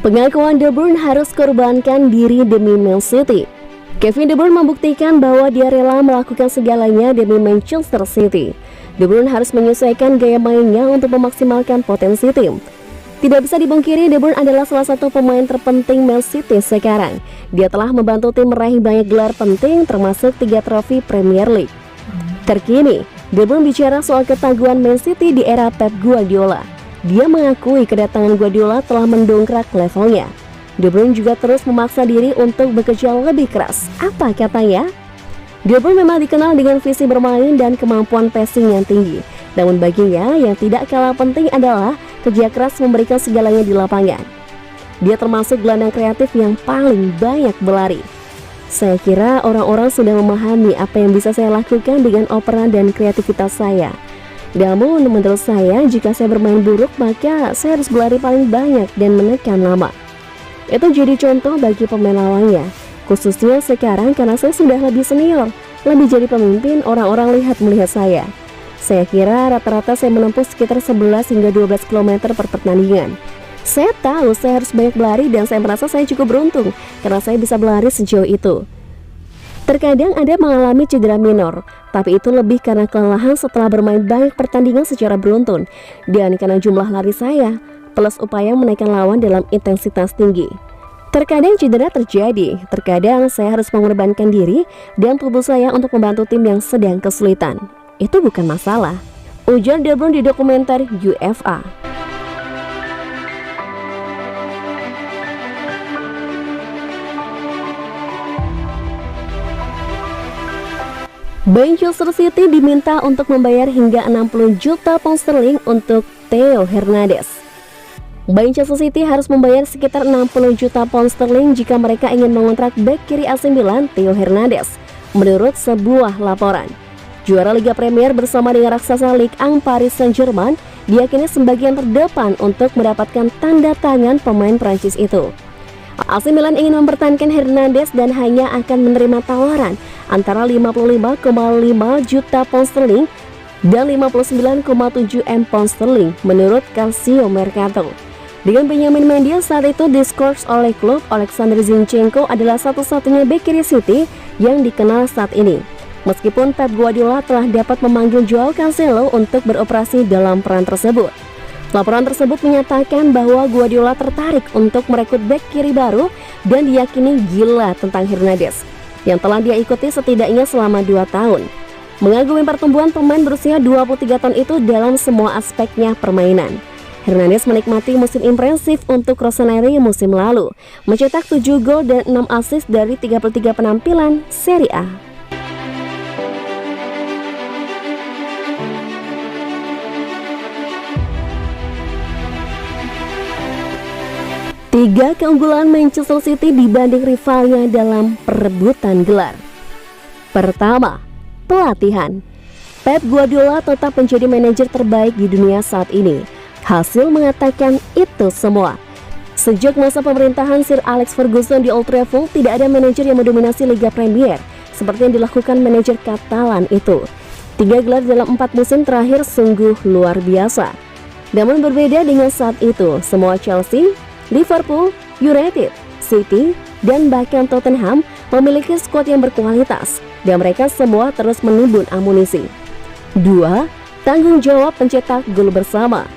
Pengakuan De Bruyne harus korbankan diri demi Man City. Kevin De Bruyne membuktikan bahwa dia rela melakukan segalanya demi Manchester City. De Bruyne harus menyesuaikan gaya mainnya untuk memaksimalkan potensi tim. Tidak bisa dibungkiri, De Bruyne adalah salah satu pemain terpenting Man City sekarang. Dia telah membantu tim meraih banyak gelar penting termasuk 3 trofi Premier League. Terkini, De Bruyne bicara soal ketangguhan Man City di era Pep Guardiola. Dia mengakui kedatangan Guardiola telah mendongkrak levelnya. De Bruyne juga terus memaksa diri untuk bekerja lebih keras. Apa katanya? De Bruyne memang dikenal dengan visi bermain dan kemampuan passing yang tinggi. Namun baginya yang tidak kalah penting adalah kerja keras memberikan segalanya di lapangan. Dia termasuk gelandang kreatif yang paling banyak berlari. Saya kira orang-orang sudah memahami apa yang bisa saya lakukan dengan operan dan kreativitas saya. Namun menurut saya, jika saya bermain buruk, maka saya harus berlari paling banyak dan menekan lama. Itu jadi contoh bagi pemain lawannya, khususnya sekarang karena saya sudah lebih senior, lebih jadi pemimpin, orang-orang melihat saya. Saya kira rata-rata saya menempuh sekitar 11 hingga 12 km per pertandingan. Saya tahu saya harus banyak berlari dan saya merasa saya cukup beruntung karena saya bisa berlari sejauh itu. Terkadang ada mengalami cedera minor, tapi itu lebih karena kelelahan setelah bermain banyak pertandingan secara beruntun dan karena jumlah lari saya, plus upaya menaikkan lawan dalam intensitas tinggi. Terkadang cedera terjadi, terkadang saya harus mengorbankan diri dan tubuh saya untuk membantu tim yang sedang kesulitan. Itu bukan masalah, ujar De Bruyne di dokumenter UEFA. Manchester City diminta untuk membayar hingga 60 juta pound sterling untuk Theo Hernandez. Manchester City harus membayar sekitar 60 juta pound sterling jika mereka ingin mengontrak bek kiri AC Milan Theo Hernandez, menurut sebuah laporan. Juara Liga Premier bersama dengan raksasa Ligue 1 Paris Saint-Germain diyakini sebagian terdepan untuk mendapatkan tanda tangan pemain Prancis itu. AC Milan ingin mempertahankan Hernandez dan hanya akan menerima tawaran antara 55,5 juta pound sterling dan 59,7 M pound sterling menurut Calcio Mercato. Dengan Benjamin Mendy saat itu diskors oleh klub, Alexander Zinchenko adalah satu-satunya bek kiri City yang dikenal saat ini. Meskipun Pep Guardiola telah dapat memanggil Joao Cancelo untuk beroperasi dalam peran tersebut. Laporan tersebut menyatakan bahwa Guardiola tertarik untuk merekrut bek kiri baru dan diyakini gila tentang Hernandez yang telah dia ikuti setidaknya selama 2 tahun. Mengagumi pertumbuhan pemain berusia 23 tahun itu dalam semua aspeknya permainan. Hernandez menikmati musim impresif untuk Rossoneri musim lalu, mencetak 7 gol dan 6 assist dari 33 penampilan Serie A. Tiga keunggulan Manchester City dibanding rivalnya dalam perebutan gelar. Pertama, pelatihan. Pep Guardiola tetap menjadi manajer terbaik di dunia saat ini. Hasil mengatakan itu semua. Sejak masa pemerintahan Sir Alex Ferguson di Old Trafford, tidak ada manajer yang mendominasi Liga Premier seperti yang dilakukan manajer Katalan itu. 3 gelar dalam 4 musim terakhir sungguh luar biasa. Namun berbeda dengan saat itu, semua Chelsea, Liverpool, United, City, dan bahkan Tottenham memiliki skuad yang berkualitas dan mereka semua terus menimbun amunisi. 2. Tanggung jawab pencetak gol bersama.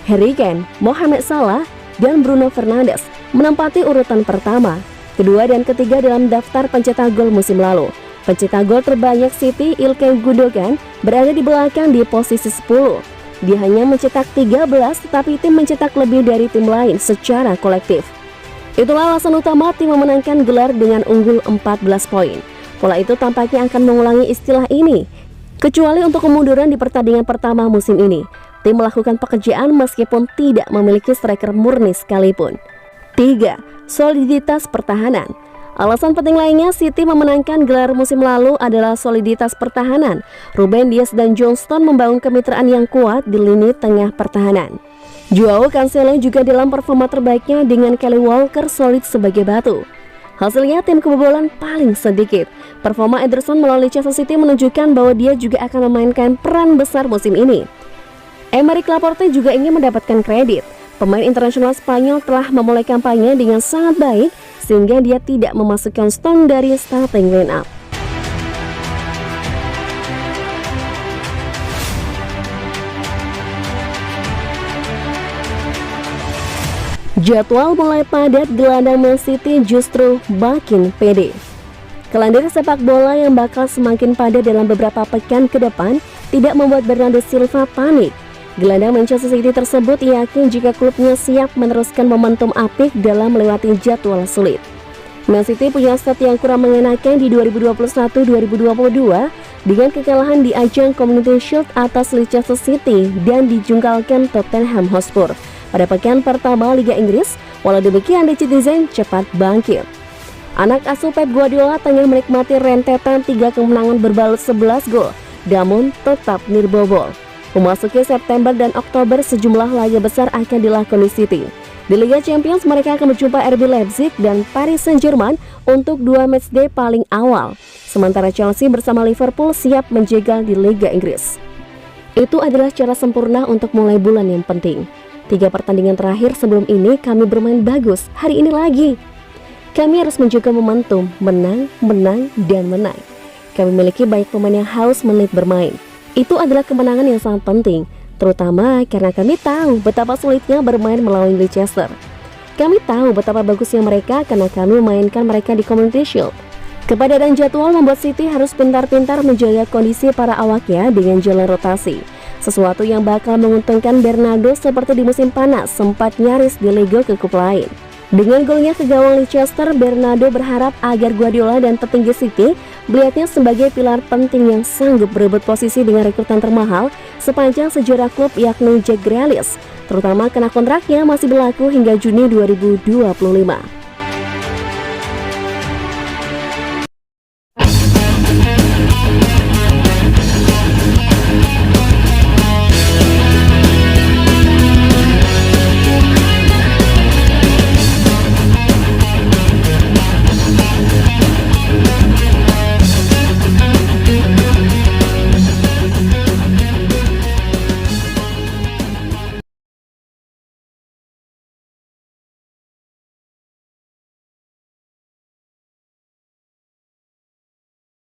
Harry Kane, Mohamed Salah, dan Bruno Fernandes menempati urutan pertama, kedua, dan ketiga dalam daftar pencetak gol musim lalu. Pencetak gol terbanyak City, Ilkay Gundogan, berada di belakang di posisi 10. Dia hanya mencetak 13, tetapi tim mencetak lebih dari tim lain secara kolektif. Itulah alasan utama tim memenangkan gelar dengan unggul 14 poin. Pola itu tampaknya akan mengulangi istilah ini, kecuali untuk kemunduran di pertandingan pertama musim ini. Tim melakukan pekerjaan meskipun tidak memiliki striker murni sekalipun. 3. Soliditas pertahanan. Alasan penting lainnya City memenangkan gelar musim lalu adalah soliditas pertahanan. Ruben Dias dan John Stones membangun kemitraan yang kuat di lini tengah pertahanan. Joao Cancelo juga dalam performa terbaiknya dengan Kyle Walker solid sebagai batu. Hasilnya tim kebobolan paling sedikit. Performa Ederson melalui Chelsea City menunjukkan bahwa dia juga akan memainkan peran besar musim ini. Aymeric Laporte juga ingin mendapatkan kredit. Pemain internasional Spanyol telah memulai kampanye dengan sangat baik sehingga dia tidak memasukkan Stone dari starting lineup. Jadwal mulai padat, gelandang Man City justru makin pede. Kalender sepak bola yang bakal semakin padat dalam beberapa pekan ke depan tidak membuat Bernardo Silva panik. Gelandang Manchester City tersebut yakin jika klubnya siap meneruskan momentum apik dalam melewati jadwal sulit. Man City punya stat yang kurang mengenakan di 2021-2022 dengan kekalahan di ajang Community Shield atas Leicester City dan dijungkalkan Tottenham Hotspur pada pekan pertama Liga Inggris. Walau demikian, The Citizen cepat bangkit. Anak asuh Pep Guardiola tengah menikmati rentetan 3 kemenangan berbalut 11 gol, namun tetap nirbobol. Memasuki September dan Oktober, sejumlah laga besar akan dilakoni City. Di Liga Champions, mereka akan menjumpai RB Leipzig dan Paris Saint-Germain untuk 2 matchday paling awal. Sementara Chelsea bersama Liverpool siap menjegal di Liga Inggris. Itu adalah cara sempurna untuk mulai bulan yang penting. 3 pertandingan terakhir sebelum ini kami bermain bagus, hari ini lagi. Kami harus menjaga momentum, menang, dan menang. Kami memiliki banyak pemain yang haus menit bermain. Itu adalah kemenangan yang sangat penting, terutama karena kami tahu betapa sulitnya bermain melawan Leicester. Kami tahu betapa bagusnya mereka karena kami memainkan mereka di Community Shield. Kepadatan jadwal membuat City harus pintar-pintar menjaga kondisi para awaknya dengan jalan rotasi. Sesuatu yang bakal menguntungkan Bernardo seperti di musim panas sempat nyaris dilego ke klub lain. Dengan golnya ke gawang Leicester, Bernardo berharap agar Guardiola dan petinggi City melihatnya sebagai pilar penting yang sanggup berebut posisi dengan rekrutan termahal sepanjang sejarah klub, yakni Jack Grealish, terutama karena kontraknya masih berlaku hingga Juni 2025.